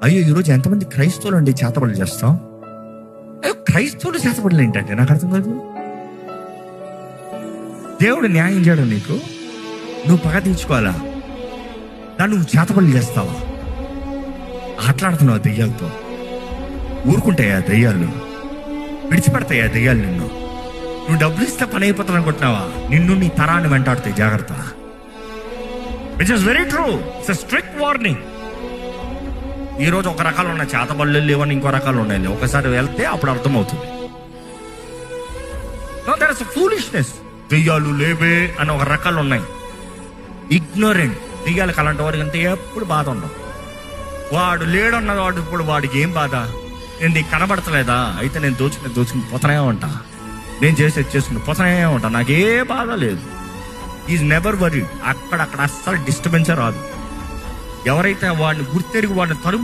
అయ్యో ఈరోజు ఎంతమంది క్రైస్తవులు అండి చేతబడులు చేస్తాం? అయ్యో క్రైస్తవులు చేతబడులు ఏంటంటే నాకు అర్థం కాదు. దేవుడు న్యాయం చేయడం నీకు, నువ్వు పగ తీర్చుకోవాలా? దాన్ని నువ్వు చేతబడులు చేస్తావా? ఆటలాడుతున్నావు దెయ్యాలతో. ఊరుకుంటాయా దెయ్యాలు? విడిచిపెడతాయా దెయ్యాలు నిన్ను? నువ్వు డబ్బులు ఇస్తే పని అయిపోతాను అనుకుంటున్నావా? నిన్ను నీ తరాన్ని వెంటాడుతాయి, జాగ్రత్త. Which is very true. It's a strict warning. ఈరోజు ఒక రకాలు ఉన్నాయి చేతబడులు లేవని, ఇంకో రకాలు ఉన్నాయి. ఒకసారి వెళ్తే అప్పుడు అర్థమవుతుంది. There is foolishness. దెయ్యాలు లేవే అని ఒక రకాలు ఉన్నాయి. ఇగ్నోరెంట్. దెయ్యాలకు అలాంటి వారికి అంతే ఎప్పుడు బాధ ఉండవు. వాడు లేడన్న వాడు ఇప్పుడు వాడికి ఏం బాధ? నేను నీకు కనబడతలేదా? అయితే నేను దోచుకుని పోతనే ఉంటా, నేను చేసుకుని పోతనే ఉంటా, నాకే బాధ లేదు. Is never worried. అక్కడ అస్సలు డిస్టర్బెన్సే రాదు. ఎవరైతే వాడిని గుర్తెరిగి వాడిని తరుము